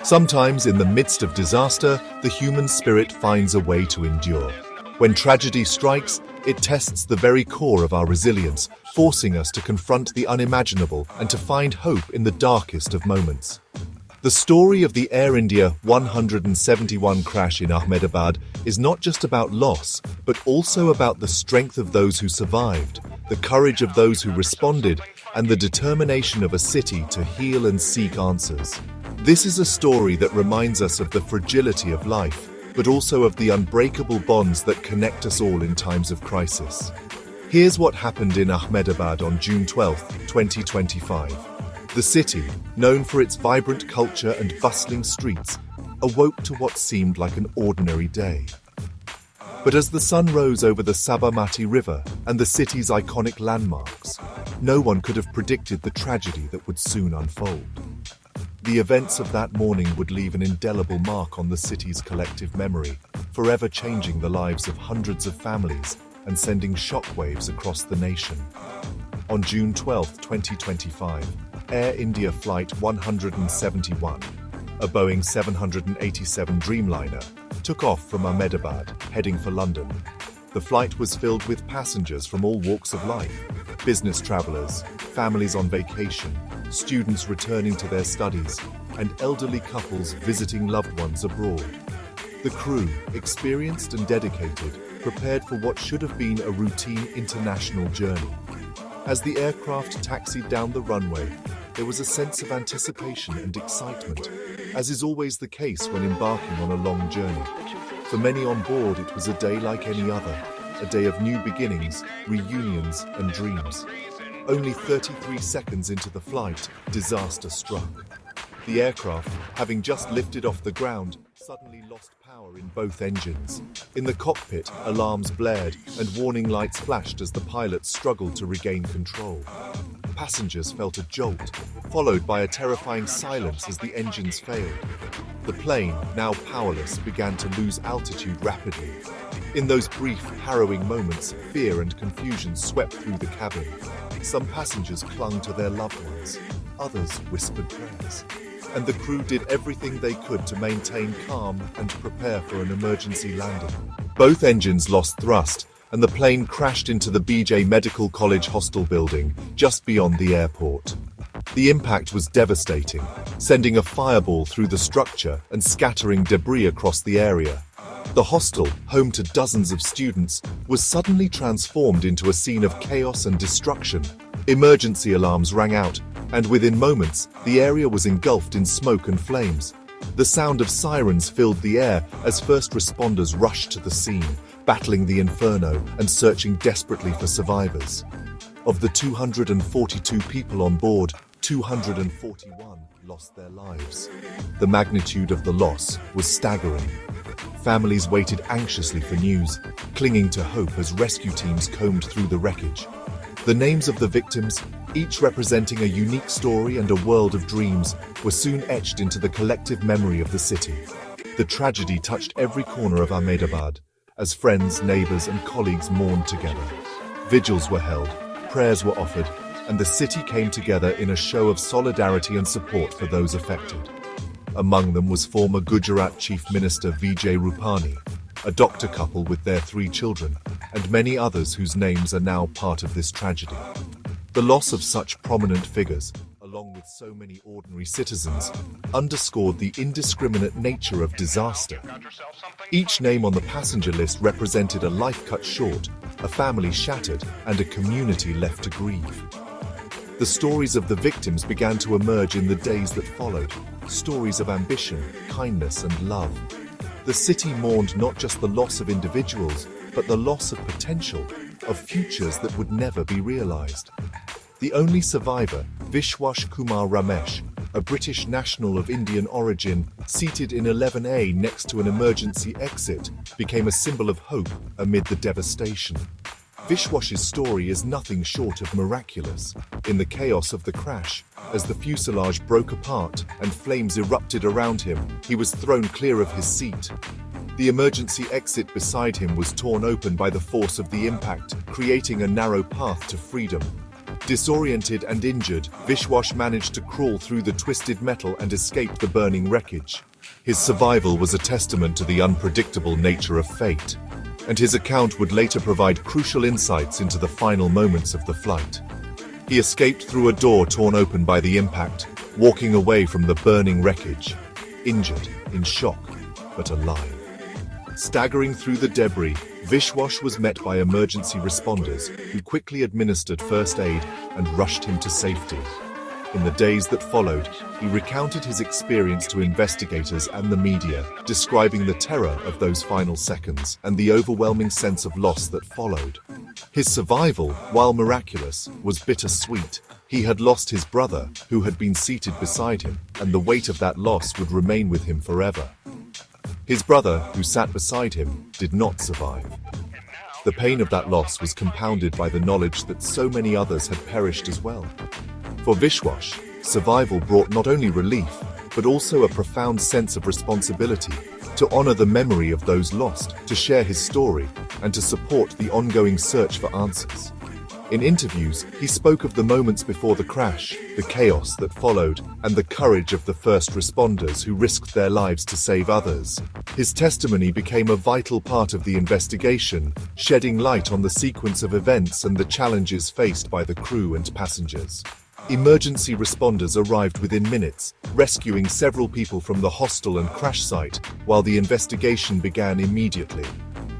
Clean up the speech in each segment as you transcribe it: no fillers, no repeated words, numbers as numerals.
Sometimes, in the midst of disaster, the human spirit finds a way to endure. When tragedy strikes, it tests the very core of our resilience, forcing us to confront the unimaginable and to find hope in the darkest of moments. The story of the Air India 171 crash in Ahmedabad is not just about loss, but also about the strength of those who survived, the courage of those who responded, and the determination of a city to heal and seek answers. This is a story that reminds us of the fragility of life, but also of the unbreakable bonds that connect us all in times of crisis. Here's what happened in Ahmedabad on June 12, 2025. The city, known for its vibrant culture and bustling streets, awoke to what seemed like an ordinary day. But as the sun rose over the Sabarmati River and the city's iconic landmarks, no one could have predicted the tragedy that would soon unfold. The events of that morning would leave an indelible mark on the city's collective memory, forever changing the lives of hundreds of families and sending shockwaves across the nation. On June 12, 2025, Air India Flight 171, a Boeing 787 Dreamliner, took off from Ahmedabad, heading for London. The flight was filled with passengers from all walks of life: business travelers, families on vacation, students returning to their studies, and elderly couples visiting loved ones abroad. The crew, experienced and dedicated, prepared for what should have been a routine international journey. As the aircraft taxied down the runway, there was a sense of anticipation and excitement, as is always the case when embarking on a long journey. For many on board, it was a day like any other, a day of new beginnings, reunions, and dreams. Only 33 seconds into the flight, disaster struck. The aircraft, having just lifted off the ground, suddenly lost power in both engines. In the cockpit, alarms blared and warning lights flashed as the pilots struggled to regain control. Passengers felt a jolt, followed by a terrifying silence as the engines failed. The plane, now powerless, began to lose altitude rapidly. In those brief, harrowing moments, fear and confusion swept through the cabin. Some passengers clung to their loved ones, others whispered prayers, and the crew did everything they could to maintain calm and prepare for an emergency landing. Both engines lost thrust, and the plane crashed into the BJ Medical College hostel building just beyond the airport. The impact was devastating, sending a fireball through the structure and scattering debris across the area. The hostel, home to dozens of students, was suddenly transformed into a scene of chaos and destruction. Emergency alarms rang out, and within moments, the area was engulfed in smoke and flames. The sound of sirens filled the air as first responders rushed to the scene, battling the inferno and searching desperately for survivors. Of the 242 people on board, 241 lost their lives. The magnitude of the loss was staggering. Families waited anxiously for news, clinging to hope as rescue teams combed through the wreckage. The names of the victims, each representing a unique story and a world of dreams, were soon etched into the collective memory of the city. The tragedy touched every corner of Ahmedabad, as friends, neighbors, and colleagues mourned together. Vigils were held, prayers were offered, and the city came together in a show of solidarity and support for those affected. Among them was former Gujarat Chief Minister Vijay Rupani, a doctor couple with their 3 children, and many others whose names are now part of this tragedy. The loss of such prominent figures, along with so many ordinary citizens, underscored the indiscriminate nature of disaster. Each name on the passenger list represented a life cut short, a family shattered, and a community left to grieve. The stories of the victims began to emerge in the days that followed, stories of ambition, kindness, and love. The city mourned not just the loss of individuals, but the loss of potential, of futures that would never be realized. The only survivor, Vishwas Kumar Ramesh, a British national of Indian origin, seated in 11A next to an emergency exit, became a symbol of hope amid the devastation. Vishwas's story is nothing short of miraculous. In the chaos of the crash, as the fuselage broke apart and flames erupted around him, he was thrown clear of his seat. The emergency exit beside him was torn open by the force of the impact, creating a narrow path to freedom. Disoriented and injured, Vishwas managed to crawl through the twisted metal and escape the burning wreckage. His survival was a testament to the unpredictable nature of fate, and his account would later provide crucial insights into the final moments of the flight. He escaped through a door torn open by the impact, walking away from the burning wreckage, injured, in shock, but alive. Staggering through the debris, Vishwas was met by emergency responders who quickly administered first aid and rushed him to safety. In the days that followed, he recounted his experience to investigators and the media, describing the terror of those final seconds and the overwhelming sense of loss that followed. His survival, while miraculous, was bittersweet. He had lost his brother, who had been seated beside him, and the weight of that loss would remain with him forever. His brother, who sat beside him, did not survive. The pain of that loss was compounded by the knowledge that so many others had perished as well. For Vishwas, survival brought not only relief, but also a profound sense of responsibility to honor the memory of those lost, to share his story, and to support the ongoing search for answers. In interviews, he spoke of the moments before the crash, the chaos that followed, and the courage of the first responders who risked their lives to save others. His testimony became a vital part of the investigation, shedding light on the sequence of events and the challenges faced by the crew and passengers. Emergency responders arrived within minutes, rescuing several people from the hostel and crash site, while the investigation began immediately.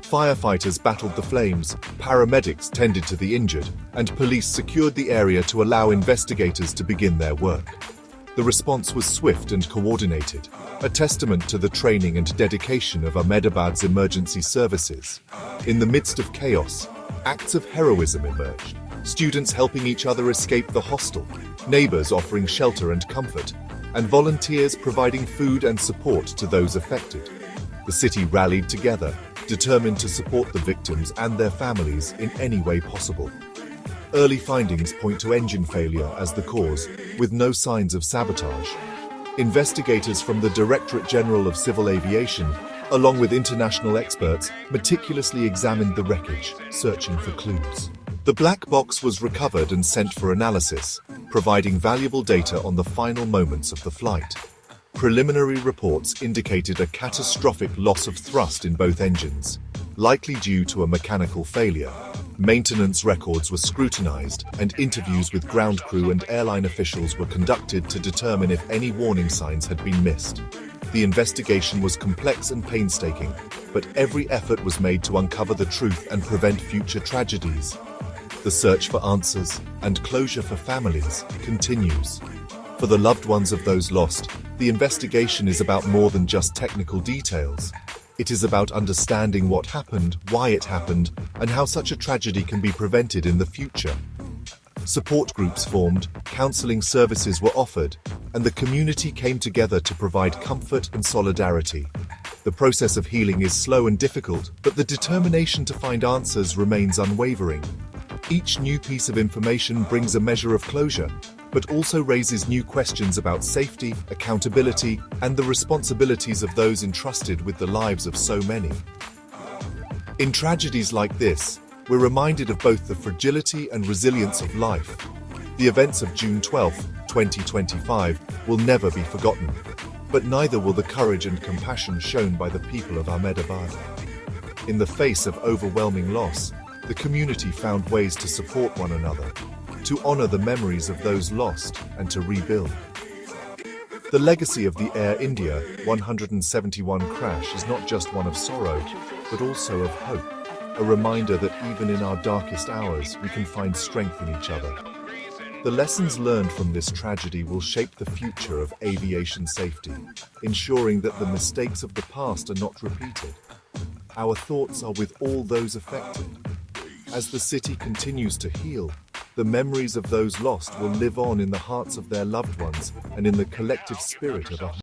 Firefighters battled the flames, paramedics tended to the injured, and police secured the area to allow investigators to begin their work. The response was swift and coordinated, a testament to the training and dedication of Ahmedabad's emergency services. In the midst of chaos, acts of heroism emerged. Students helping each other escape the hostel, neighbors offering shelter and comfort, and volunteers providing food and support to those affected. The city rallied together, determined to support the victims and their families in any way possible. Early findings point to engine failure as the cause, with no signs of sabotage. Investigators from the Directorate General of Civil Aviation, along with international experts, meticulously examined the wreckage, searching for clues. The black box was recovered and sent for analysis, providing valuable data on the final moments of the flight. Preliminary reports indicated a catastrophic loss of thrust in both engines, likely due to a mechanical failure. Maintenance records were scrutinized, and interviews with ground crew and airline officials were conducted to determine if any warning signs had been missed. The investigation was complex and painstaking, but every effort was made to uncover the truth and prevent future tragedies. The search for answers and closure for families continues. For the loved ones of those lost, the investigation is about more than just technical details. It is about understanding what happened, why it happened, and how such a tragedy can be prevented in the future. Support groups formed, counseling services were offered, and the community came together to provide comfort and solidarity. The process of healing is slow and difficult, but the determination to find answers remains unwavering. Each new piece of information brings a measure of closure, but also raises new questions about safety, accountability, and the responsibilities of those entrusted with the lives of so many. In tragedies like this, we're reminded of both the fragility and resilience of life. The events of June 12, 2025 will never be forgotten, but neither will the courage and compassion shown by the people of Ahmedabad. In the face of overwhelming loss, the community found ways to support one another, to honor the memories of those lost, and to rebuild. The legacy of the Air India 171 crash is not just one of sorrow, but also of hope, a reminder that even in our darkest hours, we can find strength in each other. The lessons learned from this tragedy will shape the future of aviation safety, ensuring that the mistakes of the past are not repeated. Our thoughts are with all those affected. As the city continues to heal, the memories of those lost will live on in the hearts of their loved ones and in the collective spirit of